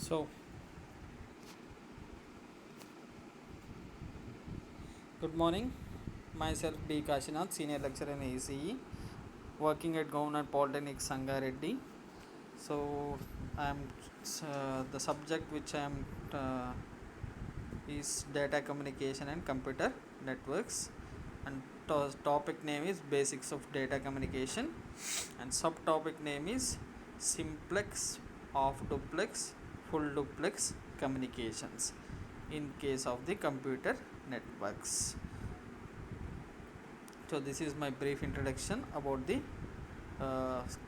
So, good morning. Myself D. Kashinath, Senior Lecturer in ACE, working at Government Polytechnic Sangareddy. So, I'm the subject which I am is data communication and computer networks, and topic name is basics of data communication, and subtopic name is simplex, off duplex, full duplex communications in case of the computer networks. So this is my brief introduction about the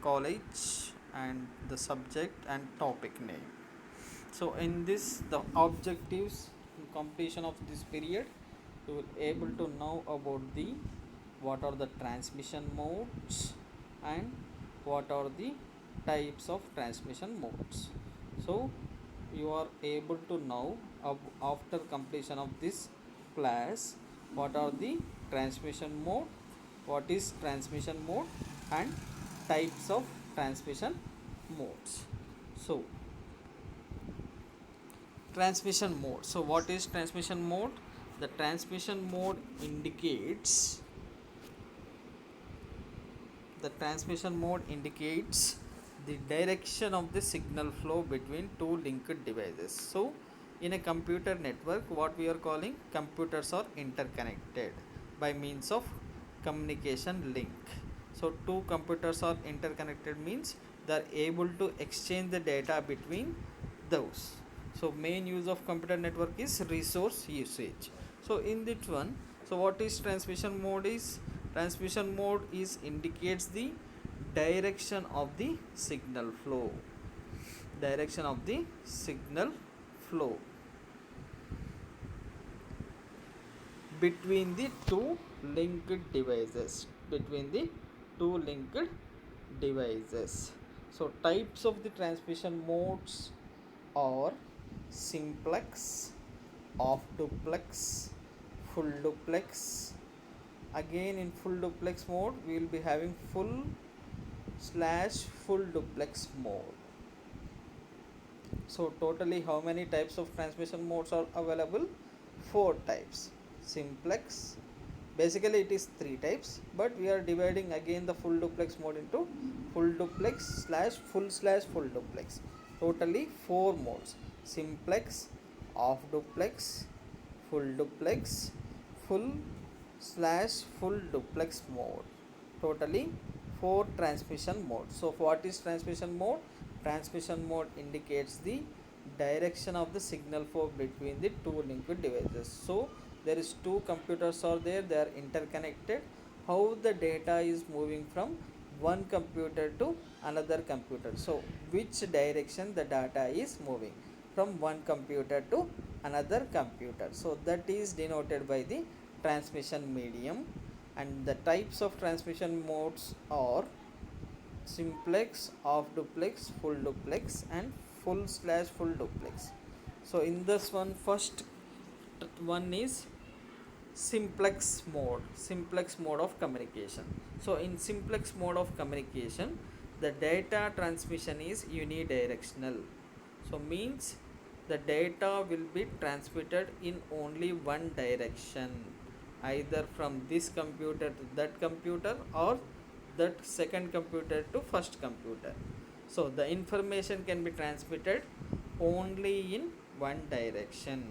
college and the subject and topic name. So in this, the objectives in completion of this period, you will able to know about the what are the transmission modes and what are the types of transmission modes. So you are able to know after completion of this class what are the transmission mode, what is transmission mode, and types of transmission modes. So transmission mode. So what is transmission mode? The transmission mode indicates the direction of the signal flow between two linked devices. So in a computer network, what we are calling, computers are interconnected by means of communication link. So two computers are interconnected means they are able to exchange the data between those. So main use of computer network is resource usage. So in this one, so what is transmission mode is? Transmission mode is indicates the direction of the signal flow. Direction of the signal flow between the two linked devices. Between the two linked devices. So types of the transmission modes are simplex, off duplex, full duplex. Again in full duplex mode we will be having full duplex mode. So totally how many types of transmission modes are available? 4 types. Simplex, basically it is 3 types, but we are dividing again the full duplex mode into full duplex full duplex. Totally 4 modes: simplex, off duplex, full duplex, full duplex mode. Totally 4 transmission modes. So what is transmission mode? Transmission mode indicates the direction of the signal flow between the two linked devices. So there is two computers are there, they are interconnected. How the data is moving from one computer to another computer? So which direction the data is moving from one computer to another computer? So that is denoted by the transmission medium. And the types of transmission modes are simplex, off duplex, full duplex, and full duplex. So in this one, first one is simplex mode of communication. So in simplex mode of communication, the data transmission is unidirectional. So means the data will be transmitted in only one direction, either from this computer to that computer, or that second computer to first computer. So the information can be transmitted only in one direction.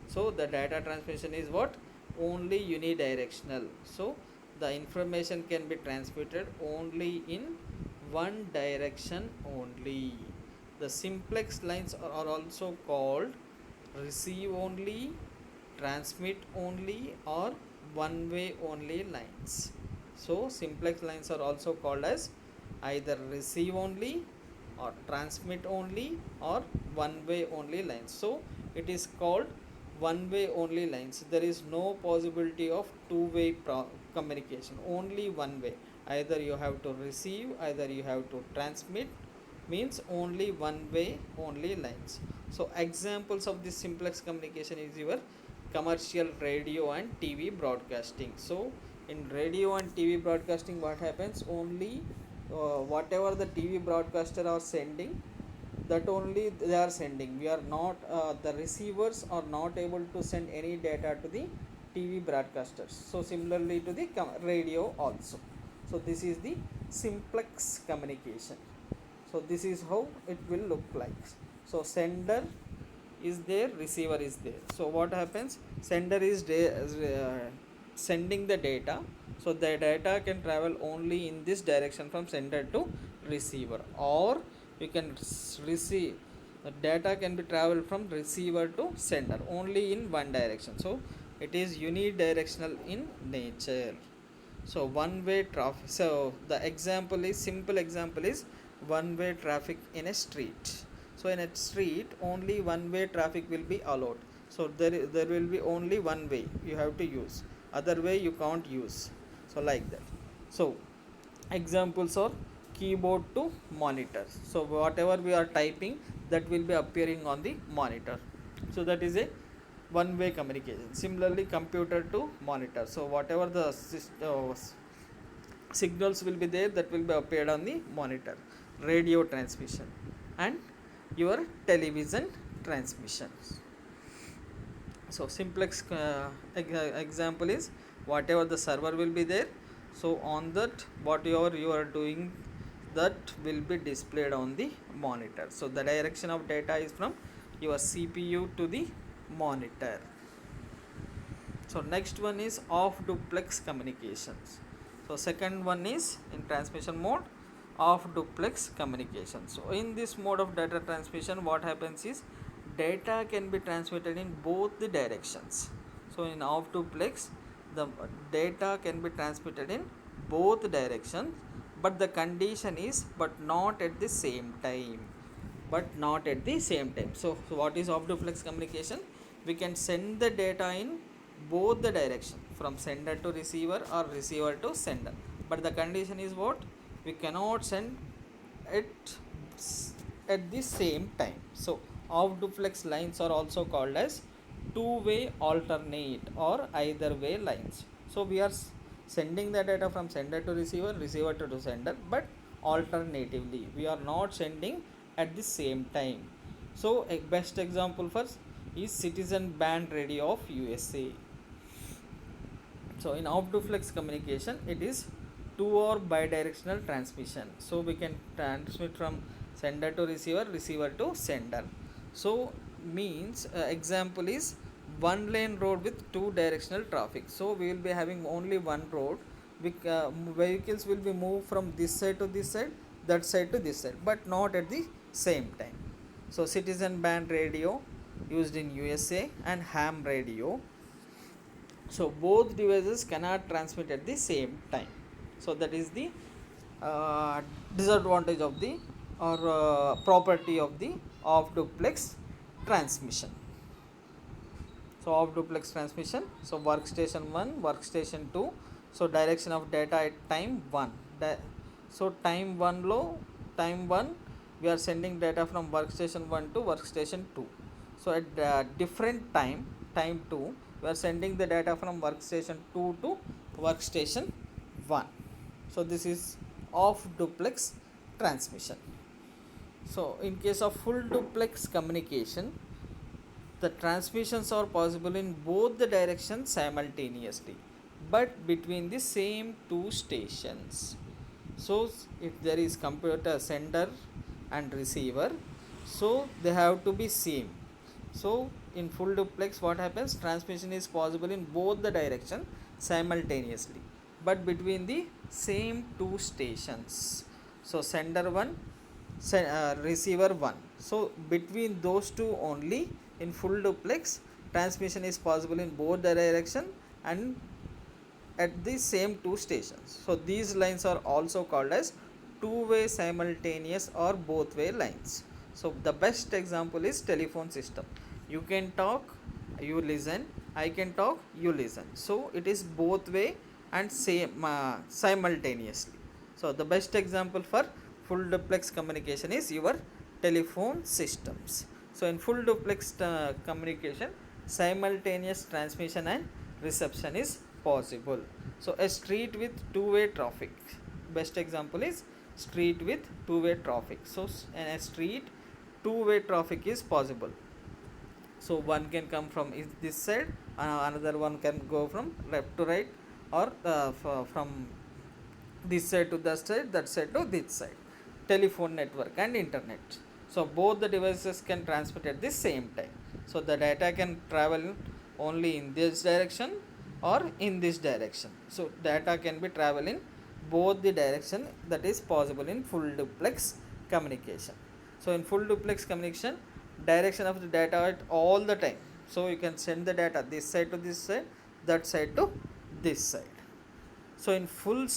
So the data transmission is what? Only unidirectional. So the information can be transmitted only in one direction only. The simplex lines are also called receive only, transmit only, or one way only lines. So simplex lines are also called as either receive only, or transmit only, or one way only lines. So it is called one way only lines. There is no possibility of two-way communication, only one way. Either you have to receive, either you have to transmit, means only one way only lines. So examples of this simplex communication is your commercial radio and TV broadcasting. So in radio and TV broadcasting, what happens? Only whatever the TV broadcaster are sending, that only they are sending. We are not the receivers are not able to send any data to the TV broadcasters. So similarly to the radio also. So this is the simplex communication. So this is how it will look like. So sender is there, receiver is there. So what happens, sender is sending the data. So the data can travel only in this direction from sender to receiver, or you can receive the data can be traveled from receiver to sender only in one direction. So it is unidirectional in nature. So one way traffic, so the example is, simple example is one way traffic in a street. So in a street only one way traffic will be allowed. So there will be only one way you have to use, other way you can't use. So like that. So examples are keyboard to monitor. So whatever we are typing, that will be appearing on the monitor. So that is a one way communication. Similarly computer to monitor. So whatever the signals will be there, that will be appeared on the monitor. Radio transmission and your television transmission. So simplex example is whatever the server will be there, so on that whatever you are doing, that will be displayed on the monitor. So the direction of data is from your CPU to the monitor. So next one is off duplex communications. So second one is in transmission mode, off duplex communication. So in this mode of data transmission, what happens is data can be transmitted in both the directions. So in off duplex, the data can be transmitted in both directions, but the condition is but not at the same time. So what is off duplex communication? We can send the data in both the direction, from sender to receiver or receiver to sender, but the condition is what? We cannot send it at the same time. So off duplex lines are also called as two-way alternate or either way lines. So we are sending the data from sender to receiver, receiver to sender, but alternatively, we are not sending at the same time. So a best example first is Citizen Band Radio of USA. So in off duplex communication, it is two or bidirectional transmission. So we can transmit from sender to receiver, receiver to sender. So means example is one lane road with two directional traffic. So we will be having only one road. Vehicles will be moved from this side to this side, that side to this side, but not at the same time. So Citizen Band Radio used in USA and ham radio. So both devices cannot transmit at the same time. So that is the disadvantage of the or property of the off duplex transmission. So off duplex transmission. So workstation 1, workstation 2. So direction of data at time 1. So time 1 we are sending data from workstation 1 to workstation 2. So at different time 2, we are sending the data from workstation 2 to workstation 1. So this is off duplex transmission. So in case of full duplex communication, the transmissions are possible in both the directions simultaneously, but between the same two stations. So if there is computer sender and receiver, so they have to be same. So in full duplex, what happens? Transmission is possible in both the direction simultaneously, but between the same two stations. So sender 1, receiver 1. So between those two only, in full duplex, transmission is possible in both the direction and at the same two stations. So these lines are also called as two-way simultaneous or both-way lines. So the best example is telephone system. You can talk, you listen, I can talk, you listen. So it is both way and same simultaneously. So the best example for full duplex communication is your telephone systems. So in full duplex communication, simultaneous transmission and reception is possible. So a street with two-way traffic. Best example is street with two-way traffic. So in a street, two-way traffic is possible. So one can come from this side, another one can go from left to right, or from this side to that side to this side. Telephone network and internet. So both the devices can transmit at the same time. So the data can travel only in this direction or in this direction. So data can be travel in both the direction, that is possible in full duplex communication. So in full duplex communication, direction of the data at all the time. So you can send the data this side to this side, that side to this side. So in full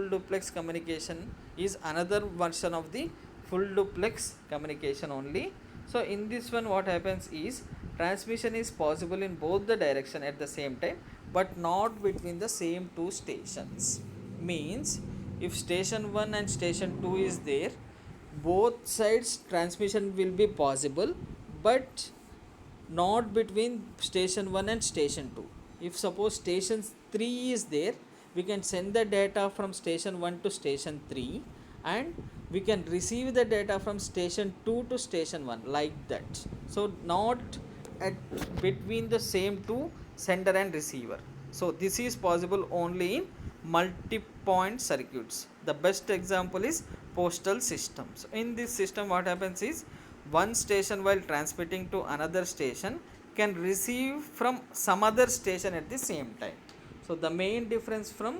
duplex communication is another version of the full duplex communication only. So in this one what happens is transmission is possible in both the direction at the same time, but not between the same two stations. Means if station 1 and station 2 is there, both sides transmission will be possible, but not between station 1 and station 2. If suppose station 3 is there, we can send the data from station 1 to station 3, and we can receive the data from station 2 to station 1, like that. So not at between the same two sender and receiver. So this is possible only in multi-point circuits. The best example is postal systems. In this system what happens is, one station while transmitting to another station can receive from some other station at the same time. So the main difference from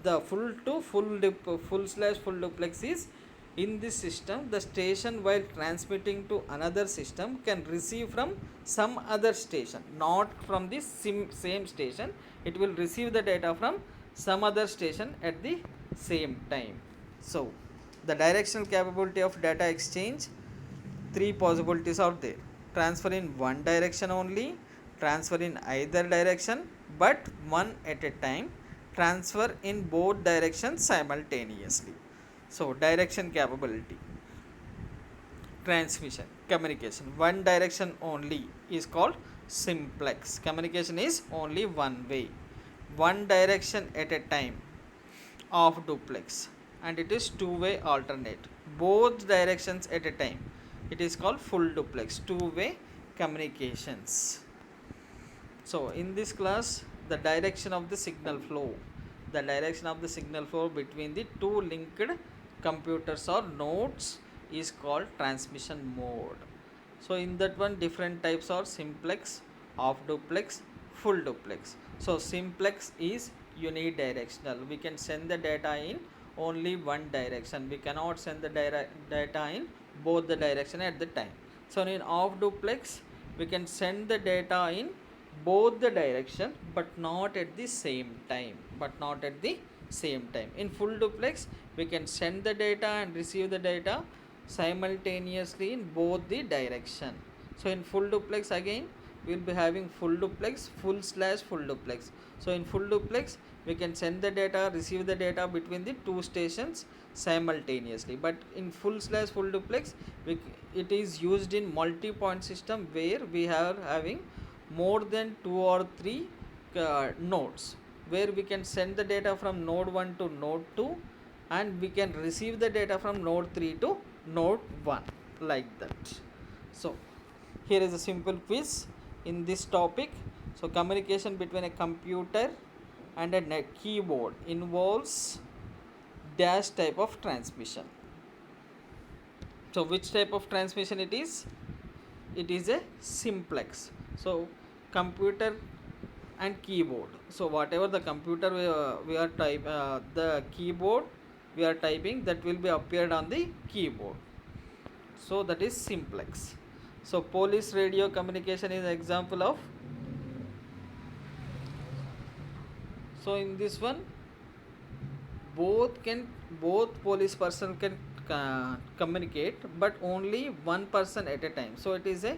the full to full duplex is, in this system the station while transmitting to another system can receive from some other station, not from the same station. It will receive the data from some other station at the same time. So the directional capability of data exchange, three possibilities are there: transfer in one direction only, transfer in either direction but one at a time, transfer in both directions simultaneously. So direction capability, transmission, communication one direction only is called simplex. Communication is only one way, one direction at a time of duplex, and it is two-way alternate, both directions at a time. It is called full duplex, two-way communications. So in this class, the direction of the signal flow, between the two linked computers or nodes is called transmission mode. So in that one, different types are simplex, off duplex, full duplex. So simplex is unidirectional. We can send the data in only one direction. We cannot send the data in both the direction at the time. So in off duplex, we can send the data in both the direction but not at the same time. In full duplex, we can send the data and receive the data simultaneously in both the direction. So in full duplex, again we will be having full duplex, full duplex. So in full duplex, we can send the data, receive the data between the two stations simultaneously. But in full duplex, it is used in multi-point system where we are having more than 2 or 3 nodes, where we can send the data from node 1 to node 2, and we can receive the data from node 3 to node 1, like that. So here is a simple quiz in this topic. So communication between a computer and a keyboard involves dash type of transmission. So which type of transmission it is? It is a simplex. So computer and keyboard. So whatever the computer we are the keyboard we are typing, that will be appeared on the keyboard. So that is simplex. So police radio communication is an example of. So in this one, both police person can communicate, but only one person at a time. So it is a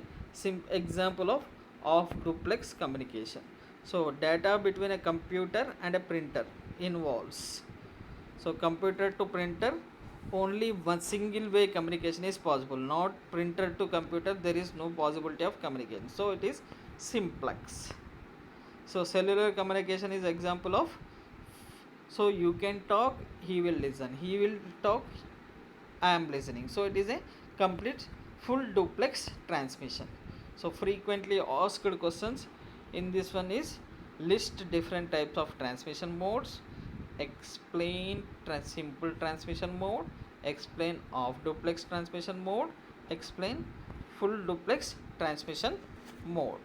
example of off duplex communication. So data between a computer and a printer involves. So computer to printer, only one single way communication is possible, not printer to computer, there is no possibility of communication. So it is simplex. So cellular communication is example of. So you can talk, he will listen, he will talk, I am listening. So it is a complete full duplex transmission. So frequently asked questions in this one is list different types of transmission modes, explain simple transmission mode, explain off duplex transmission mode, explain full duplex transmission mode.